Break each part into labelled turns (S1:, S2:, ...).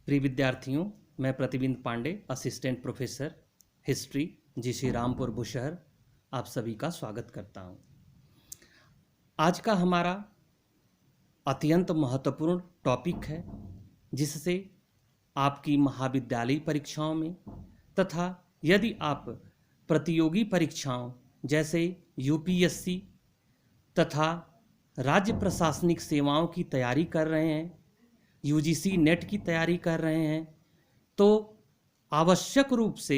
S1: प्रिय विद्यार्थियों, मैं Pratibimb Pandey, assistant professor history, GC Rampur Bushahr, आप सभी का स्वागत करता हूं। आज का हमारा अत्यंत महत्वपूर्ण टॉपिक है, जिससे आपकी महाविद्यालयी परीक्षाओं में तथा यदि आप प्रतियोगी परीक्षाओं जैसे यूपीएससी तथा राज्य प्रशासनिक सेवाओं की तैयारी कर रहे हैं, यूजीसी नेट की तैयारी कर रहे हैं, तो आवश्यक रूप से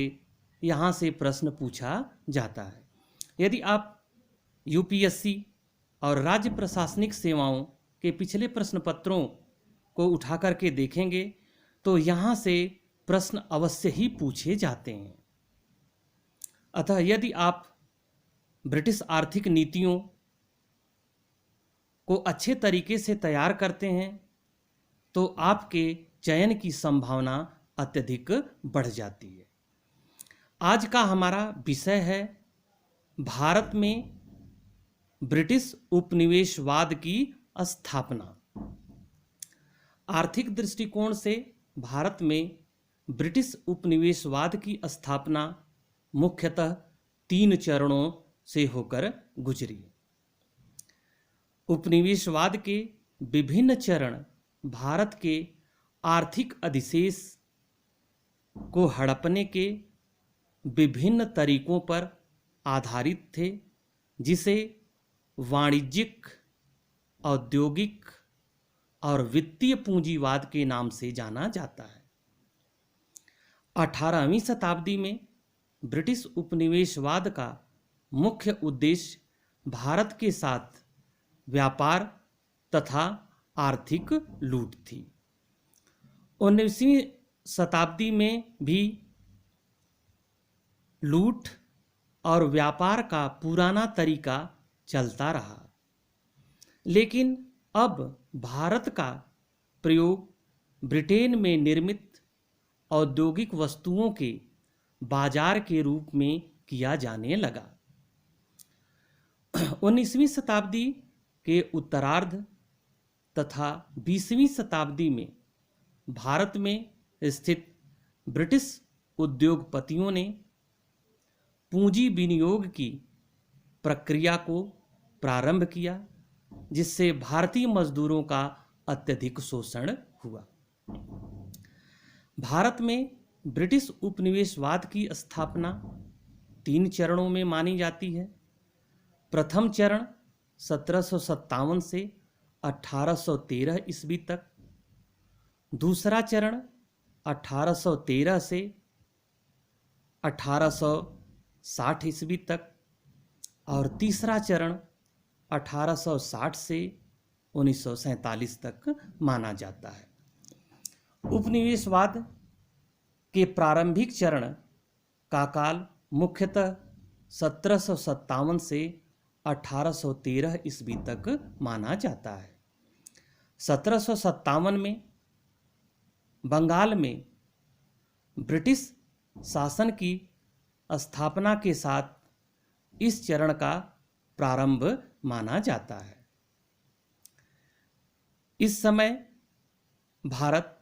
S1: यहाँ से प्रश्न पूछा जाता है। यदि आप यूपीएससी और राज्य प्रशासनिक सेवाओं के पिछले प्रश्न पत्रों को उठा करके देखेंगे तो यहाँ से प्रश्न अवश्य ही पूछे जाते हैं। अतः यदि आप ब्रिटिश आर्थिक नीतियों को अच्छे तरीके से तैयार करते हैं तो आपके चयन की संभावना अत्यधिक बढ़ जाती है। आज का हमारा विषय है भारत में ब्रिटिश उपनिवेशवाद की स्थापना। आर्थिक दृष्टिकोण से भारत में ब्रिटिश उपनिवेशवाद की स्थापना मुख्यतः 3 चरणों से होकर गुजरी। उपनिवेशवाद के विभिन्न चरण भारत के आर्थिक अधिशेष को हड़पने के विभिन्न तरीकों पर आधारित थे, जिसे वाणिज्यिक, औद्योगिक और वित्तीय पूंजीवाद के नाम से जाना जाता है। 18वीं शताब्दी में ब्रिटिश उपनिवेशवाद का मुख्य उद्देश्य भारत के साथ व्यापार तथा आर्थिक लूट थी। 19वीं शताब्दी में भी लूट और व्यापार का पुराना तरीका चलता रहा, लेकिन अब भारत का प्रयोग ब्रिटेन में निर्मित औद्योगिक वस्तुओं के बाजार के रूप में किया जाने लगा। 19वीं शताब्दी के उत्तरार्ध तथा 20वीं शताब्दी में भारत में स्थित ब्रिटिश उद्योगपतियों ने पूंजी विनियोग की प्रक्रिया को प्रारंभ किया, जिससे भारतीय मजदूरों का अत्यधिक शोषण हुआ। भारत में ब्रिटिश उपनिवेशवाद की स्थापना 3 चरणों में मानी जाती है। प्रथम चरण 1757 से 1813 ईस्वी तक, दूसरा चरण 1813 से 1860 ईस्वी तक और तीसरा चरण 1860 से 1947 तक माना जाता है। उपनिवेशवाद के प्रारंभिक चरण का काल मुख्यतः 1757 से 1813 ईस्वी तक माना जाता है। 1757 में बंगाल में ब्रिटिश शासन की स्थापना के साथ इस चरण का प्रारंभ माना जाता है। इस समय भारत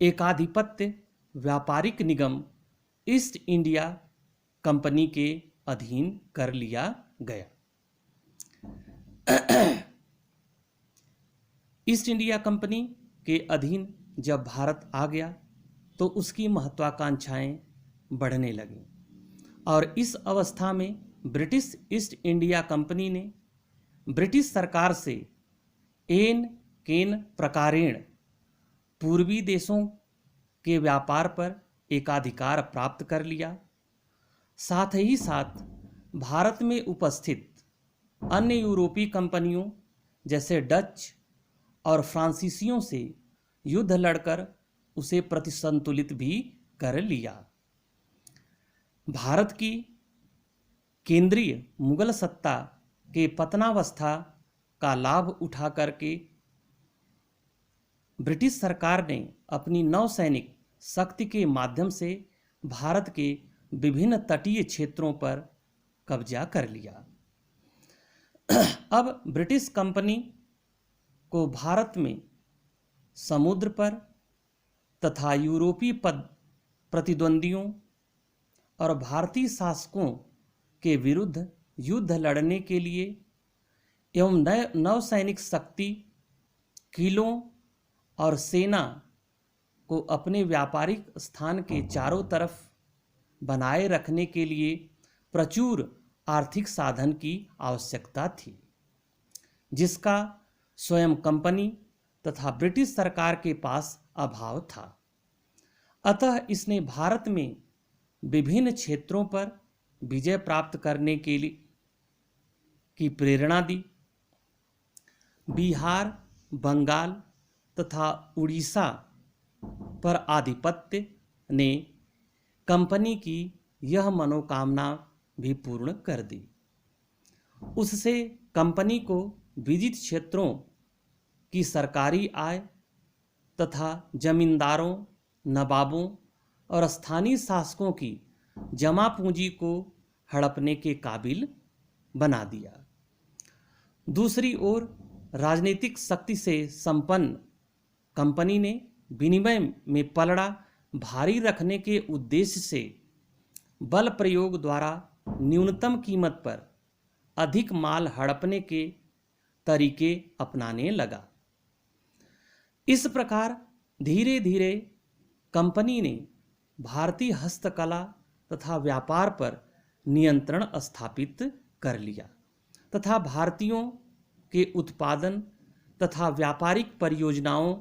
S1: एकाधिपत्य व्यापारिक निगम ईस्ट इंडिया कंपनी के अधीन कर लिया गया। ईस्ट इंडिया कंपनी के अधीन जब भारत आ गया तो उसकी महत्वाकांक्षाएं बढ़ने लगीं और इस अवस्था में ब्रिटिश ईस्ट इंडिया कंपनी ने ब्रिटिश सरकार से एन केन प्रकारेण पूर्वी देशों के व्यापार पर एकाधिकार प्राप्त कर लिया। साथ ही साथ भारत में उपस्थित अन्य यूरोपीय कंपनियों जैसे डच और फ्रांसीसियों से युद्ध लड़कर उसे प्रतिसंतुलित भी कर लिया। भारत की केंद्रीय मुगल सत्ता के पतनावस्था का लाभ उठा करके ब्रिटिश सरकार ने अपनी नौसैनिक शक्ति के माध्यम से भारत के विभिन्न तटीय क्षेत्रों पर कब्जा कर लिया। अब ब्रिटिश कंपनी को भारत में समुद्र पर तथा यूरोपीय प्रतिद्वंदियों और भारतीय शासकों के विरुद्ध युद्ध लड़ने के लिए एवं नौसैनिक शक्ति, किलों और सेना को अपने व्यापारिक स्थान के चारों तरफ बनाए रखने के लिए प्रचुर आर्थिक साधन की आवश्यकता थी, जिसका स्वयं कंपनी तथा ब्रिटिश सरकार के पास अभाव था। अतः इसने भारत में विभिन्न क्षेत्रों पर विजय प्राप्त करने के लिए की प्रेरणा दी। बिहार, बंगाल तथा उड़ीसा पर आधिपत्य ने कंपनी की यह मनोकामना भी पूर्ण कर दी। उससे कंपनी को विजित क्षेत्रों की सरकारी आय तथा जमींदारों, नवाबों और स्थानीय शासकों की जमा पूंजी को हड़पने के काबिल बना दिया। दूसरी ओर राजनीतिक शक्ति से संपन्न कंपनी ने विनिमय में पलड़ा भारी रखने के उद्देश्य से बल प्रयोग द्वारा न्यूनतम कीमत पर अधिक माल हड़पने के तरीके अपनाने लगा। इस प्रकार धीरे धीरे कंपनी ने भारतीय हस्तकला तथा व्यापार पर नियंत्रण स्थापित कर लिया तथा भारतीयों के उत्पादन तथा व्यापारिक परियोजनाओं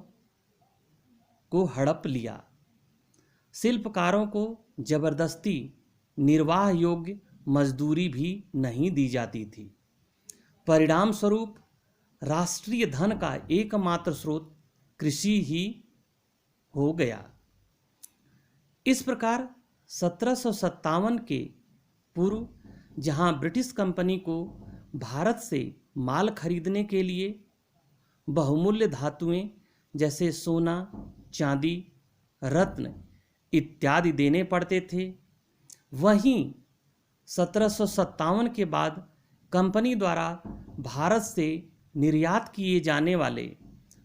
S1: को हड़प लिया। शिल्पकारों को जबरदस्ती निर्वाह योग्य मजदूरी भी नहीं दी जाती थी। परिणाम स्वरूप राष्ट्रीय धन का एकमात्र स्रोत कृषि ही हो गया। इस प्रकार 1757 के पूर्व जहां ब्रिटिश कंपनी को भारत से माल खरीदने के लिए बहुमूल्य धातुएं जैसे सोना, चांदी, रत्न इत्यादि देने पड़ते थे, वहीं 1757 के बाद कंपनी द्वारा भारत से निर्यात किए जाने वाले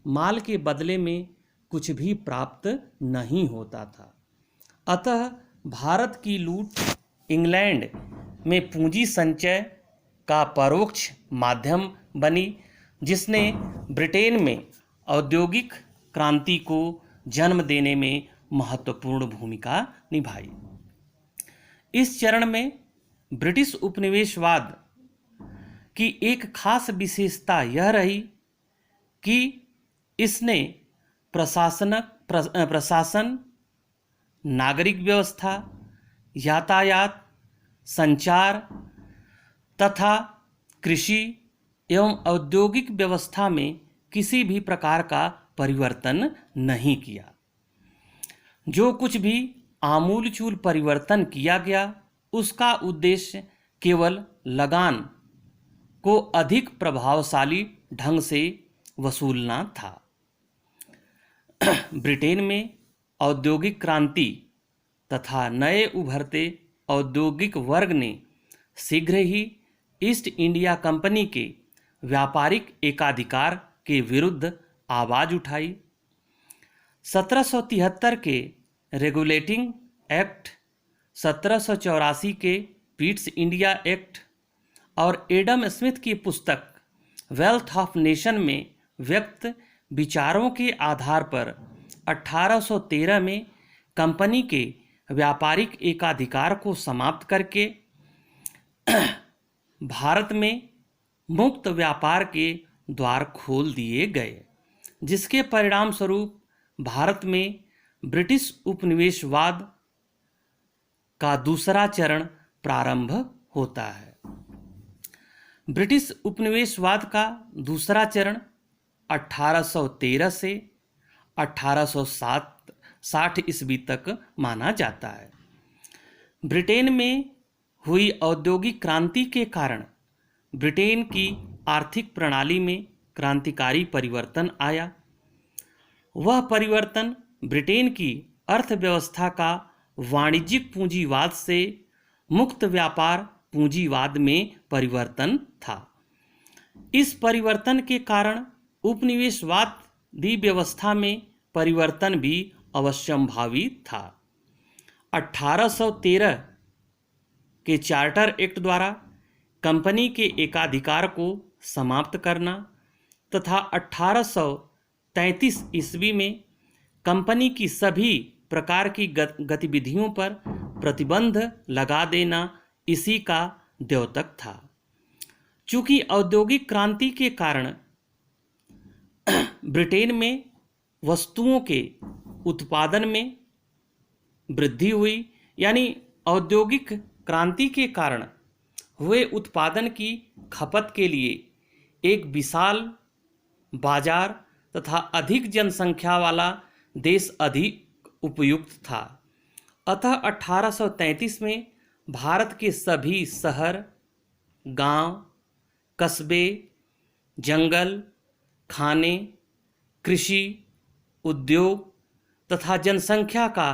S1: माल के बदले में कुछ भी प्राप्त नहीं होता था। अतः भारत की लूट इंग्लैंड में पूंजी संचय का परोक्ष माध्यम बनी, जिसने ब्रिटेन में औद्योगिक क्रांति को जन्म देने में महत्वपूर्ण भूमिका निभाई। इस चरण में ब्रिटिश उपनिवेशवाद की एक खास विशेषता यह रही कि इसने प्रशासन, नागरिक व्यवस्था, यातायात, संचार तथा कृषि एवं औद्योगिक व्यवस्था में किसी भी प्रकार का परिवर्तन नहीं किया। जो कुछ भी आमूलचूल परिवर्तन किया गया, उसका उद्देश्य केवल लगान को अधिक प्रभावशाली ढंग से वसूलना था। ब्रिटेन में औद्योगिक क्रांति तथा नए उभरते औद्योगिक वर्ग ने शीघ्र ही ईस्ट इंडिया कंपनी के व्यापारिक एकाधिकार के विरुद्ध आवाज उठाई। 1773 के रेगुलेटिंग एक्ट, 1784 के पीट्स इंडिया एक्ट और एडम स्मिथ की पुस्तक वेल्थ ऑफ नेशन में व्यक्त विचारों के आधार पर 1813 में कंपनी के व्यापारिक एकाधिकार को समाप्त करके भारत में मुक्त व्यापार के द्वार खोल दिए गए, जिसके परिणाम स्वरूप भारत में ब्रिटिश उपनिवेशवाद का दूसरा चरण प्रारंभ होता है। ब्रिटिश उपनिवेशवाद का दूसरा चरण 1813 से 1860 ईस्वी तक माना जाता है। ब्रिटेन में हुई औद्योगिक क्रांति के कारण ब्रिटेन की आर्थिक प्रणाली में क्रांतिकारी परिवर्तन आया। वह परिवर्तन ब्रिटेन की अर्थव्यवस्था का वाणिज्यिक पूंजीवाद से मुक्त व्यापार पूंजीवाद में परिवर्तन था। इस परिवर्तन के कारण उपनिवेशवादी व्यवस्था में परिवर्तन भी अवश्यंभावी था। 1813 के चार्टर एक्ट द्वारा कंपनी के एकाधिकार को समाप्त करना तथा 1833 ईस्वी में कंपनी की सभी प्रकार की गतिविधियों पर प्रतिबंध लगा देना इसी का द्योतक था। चूंकि औद्योगिक क्रांति के कारण ब्रिटेन में वस्तुओं के उत्पादन में वृद्धि हुई, यानी औद्योगिक क्रांति के कारण हुए उत्पादन की खपत के लिए एक विशाल बाजार तथा अधिक जनसंख्या वाला देश अधिक उपयुक्त था। अतः 1833 में भारत के सभी शहर, गांव, कस्बे, जंगल, खाने, कृषि, उद्योग तथा जनसंख्या का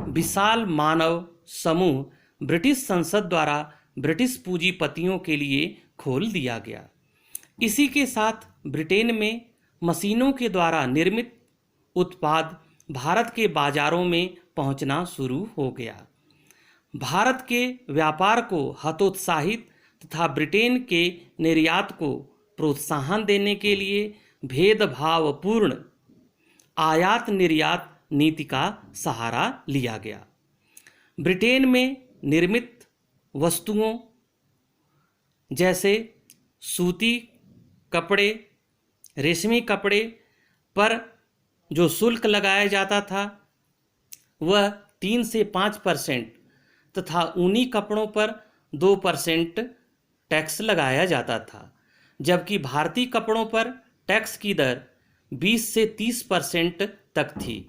S1: विशाल मानव समूह ब्रिटिश संसद द्वारा ब्रिटिश पूंजीपतियों के लिए खोल दिया गया। इसी के साथ ब्रिटेन में मशीनों के द्वारा निर्मित उत्पाद भारत के बाजारों में पहुंचना शुरू हो गया। भारत के व्यापार को हतोत्साहित तथा ब्रिटेन के निर्यात को प्रोत्साहन देने के लिए भेदभावपूर्ण आयात निर्यात नीति का सहारा लिया गया। ब्रिटेन में निर्मित वस्तुओं जैसे सूती कपड़े, रेशमी कपड़े पर जो शुल्क लगाया जाता था वह 3 से 5% तथा ऊनी कपड़ों पर 2% टैक्स लगाया जाता था, जबकि भारतीय कपड़ों पर टैक्स की दर 20 से 30% तक थी।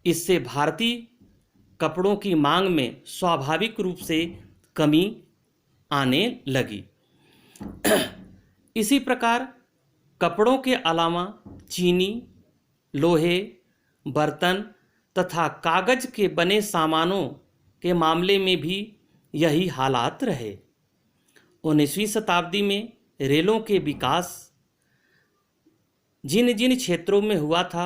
S1: इससे भारतीय कपड़ों की मांग में स्वाभाविक रूप से कमी आने लगी। इसी प्रकार कपड़ों के अलावा चीनी, लोहे, बर्तन तथा कागज के बने सामानों के मामले में भी यही हालात रहे। 19वीं शताब्दी में रेलों के विकास जिन जिन क्षेत्रों में हुआ था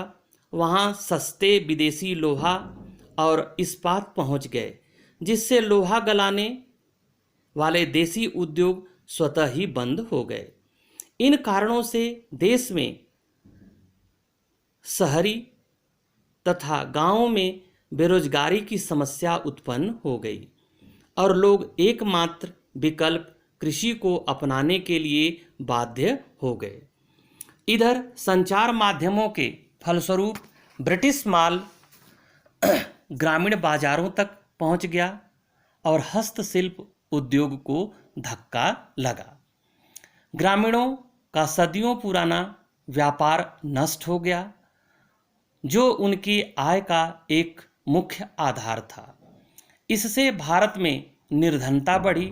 S1: वहाँ सस्ते विदेशी लोहा और इस्पात पहुँच गए, जिससे लोहा गलाने वाले देसी उद्योग स्वतः ही बंद हो गए। इन कारणों से देश में शहरी तथा गांवों में बेरोजगारी की समस्या उत्पन्न हो गई और लोग एकमात्र विकल्प कृषि को अपनाने के लिए बाध्य हो गए। इधर संचार माध्यमों के फलस्वरूप ब्रिटिश माल ग्रामीण बाजारों तक पहुंच गया और हस्तशिल्प उद्योग को धक्का लगा। ग्रामीणों का सदियों पुराना व्यापार नष्ट हो गया, जो उनकी आय का एक मुख्य आधार था। इससे भारत में निर्धनता बढ़ी।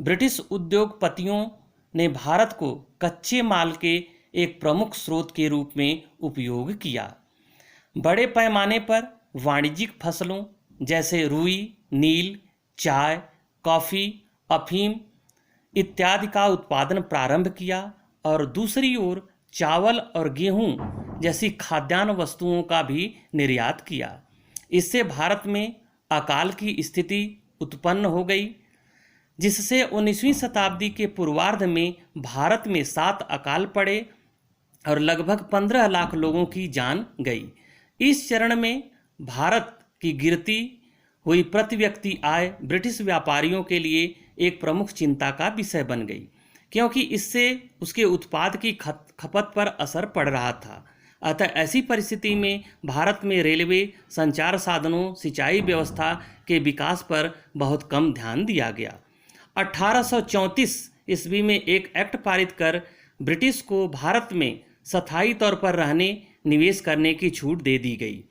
S1: ब्रिटिश उद्योगपतियों ने भारत को कच्चे माल के एक प्रमुख स्रोत के रूप में उपयोग किया। बड़े पैमाने पर वाणिज्यिक फसलों जैसे रुई, नील, चाय, कॉफ़ी, अफीम इत्यादि का उत्पादन प्रारंभ किया और दूसरी ओर चावल और गेहूं जैसी खाद्यान्न वस्तुओं का भी निर्यात किया। इससे भारत में अकाल की स्थिति उत्पन्न हो गई, जिससे 19वीं शताब्दी के पूर्वार्ध में भारत में 7 अकाल पड़े और लगभग 15 लाख लोगों की जान गई। इस चरण में भारत की गिरती हुई प्रति व्यक्ति आय ब्रिटिश व्यापारियों के लिए एक प्रमुख चिंता का विषय बन गई, क्योंकि इससे उसके उत्पाद की खपत पर असर पड़ रहा था। अतः ऐसी परिस्थिति में भारत में रेलवे, संचार साधनों, सिंचाई व्यवस्था के विकास पर बहुत कम ध्यान दिया गया। 1834 ईस्वी में एक एक्ट पारित कर ब्रिटिश को भारत में स्थायी तौर पर रहने, निवेश करने की छूट दे दी गई।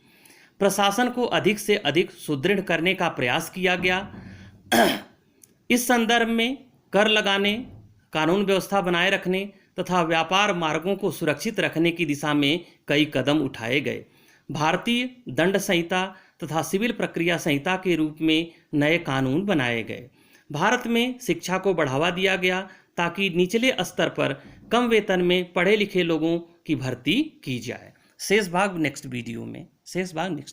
S1: प्रशासन को अधिक से अधिक सुदृढ़ करने का प्रयास किया गया। इस संदर्भ में कर लगाने, कानून व्यवस्था बनाए रखने तथा व्यापार मार्गों को सुरक्षित रखने की दिशा में कई कदम उठाए गए। भारतीय दंड संहिता तथा सिविल प्रक्रिया संहिता के रूप में नए कानून बनाए गए। भारत में शिक्षा को बढ़ावा दिया गया ताकि निचले स्तर पर कम वेतन में पढ़े लिखे लोगों की भर्ती की जाए। शेष भाग नेक्स्ट वीडियो में।